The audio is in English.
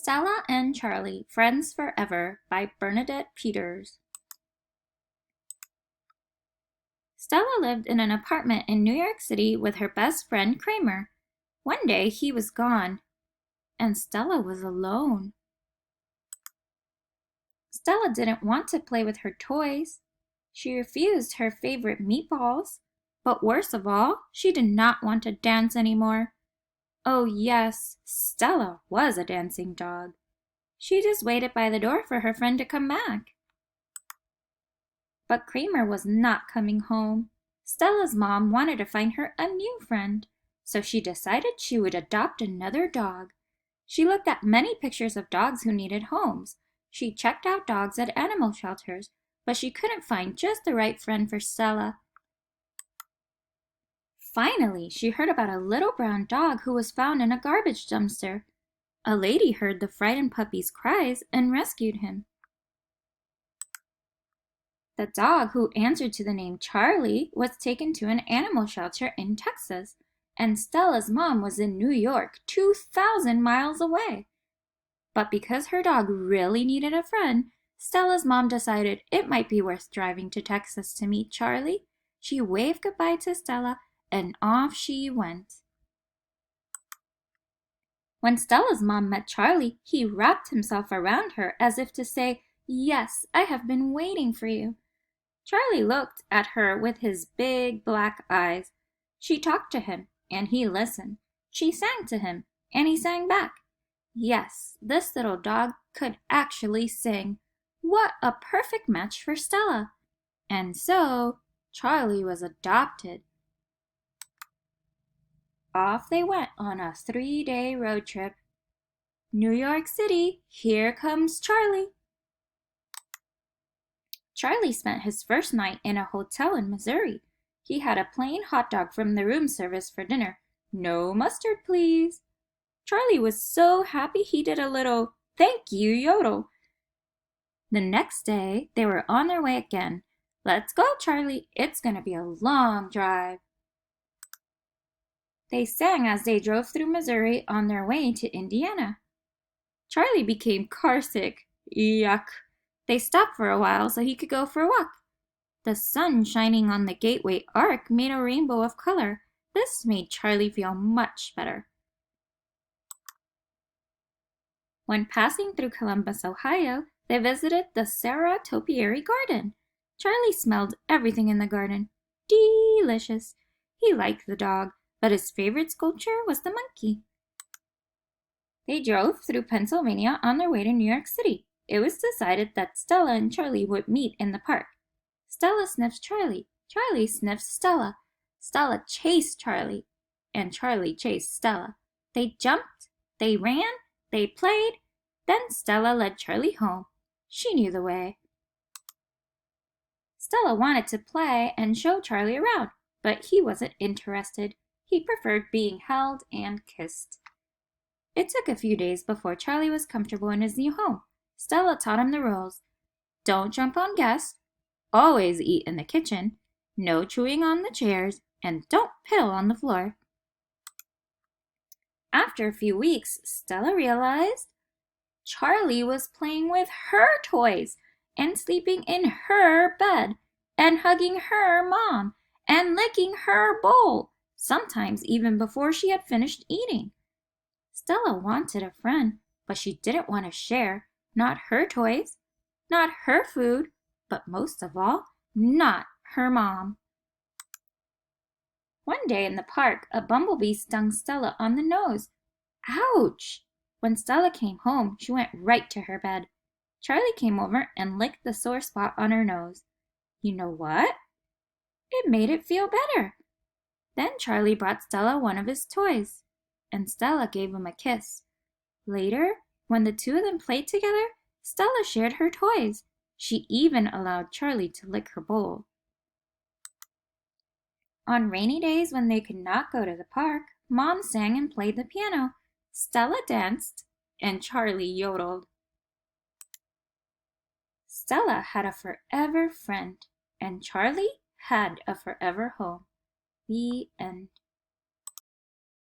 Stella and Charlie, Friends Forever by Bernadette Peters. Stella lived in an apartment in New York City with her best friend Kramer. One day he was gone, and Stella was alone. Stella didn't want to play with her toys. She refused her favorite meatballs. But worst of all, she did not want to dance anymore. Oh yes, Stella was a dancing dog. She just waited by the door for her friend to come back. But Kramer was not coming home. Stella's mom wanted to find her a new friend, so she decided she would adopt another dog. She looked at many pictures of dogs who needed homes. She checked out dogs at animal shelters, but she couldn't find just the right friend for Stella. Finally, she heard about a little brown dog who was found in a garbage dumpster. A lady heard the frightened puppy's cries and rescued him. The dog, who answered to the name Charlie, was taken to an animal shelter in Texas, and Stella's mom was in New York, 2,000 miles away. But because her dog really needed a friend, Stella's mom decided it might be worth driving to Texas to meet Charlie. She waved goodbye to Stella, and off she went. When Stella's mom met Charlie, he wrapped himself around her as if to say, "Yes, I have been waiting for you." Charlie looked at her with his big black eyes. She talked to him, and he listened. She sang to him, and he sang back. Yes, this little dog could actually sing. What a perfect match for Stella! And so, Charlie was adopted. Off they went on a 3-day road trip. New York City, here comes Charlie. Charlie spent his first night in a hotel in Missouri. He had a plain hot dog from the room service for dinner. No mustard, please. Charlie was so happy he did a little thank you yodel. The next day, they were on their way again. Let's go, Charlie. It's going to be a long drive. They sang as they drove through Missouri on their way to Indiana. Charlie became carsick. Yuck. They stopped for a while so he could go for a walk. The sun shining on the Gateway Arch made a rainbow of color. This made Charlie feel much better. When passing through Columbus, Ohio, they visited the Sarah Topiary Garden. Charlie smelled everything in the garden. Delicious. He liked the dog, but his favorite sculpture was the monkey. They drove through Pennsylvania on their way to New York City. It was decided that Stella and Charlie would meet in the park. Stella sniffed Charlie. Charlie sniffed Stella. Stella chased Charlie, and Charlie chased Stella. They jumped, they ran, they played. Then Stella led Charlie home. She knew the way. Stella wanted to play and show Charlie around, but he wasn't interested. He preferred being held and kissed. It took a few days before Charlie was comfortable in his new home. Stella taught him the rules. Don't jump on guests. Always eat in the kitchen. No chewing on the chairs. And don't pill on the floor. After a few weeks, Stella realized Charlie was playing with her toys and sleeping in her bed and hugging her mom and licking her bowl, sometimes even before she had finished eating. Stella wanted a friend, but she didn't want to share, not her toys, not her food, but most of all, not her mom. One day in the park, a bumblebee stung Stella on the nose. Ouch! When Stella came home, she went right to her bed. Charlie came over and licked the sore spot on her nose. You know what? It made it feel better. Then Charlie brought Stella one of his toys, and Stella gave him a kiss. Later, when the two of them played together, Stella shared her toys. She even allowed Charlie to lick her bowl. On rainy days when they could not go to the park, Mom sang and played the piano. Stella danced, and Charlie yodeled. Stella had a forever friend, and Charlie had a forever home. The end.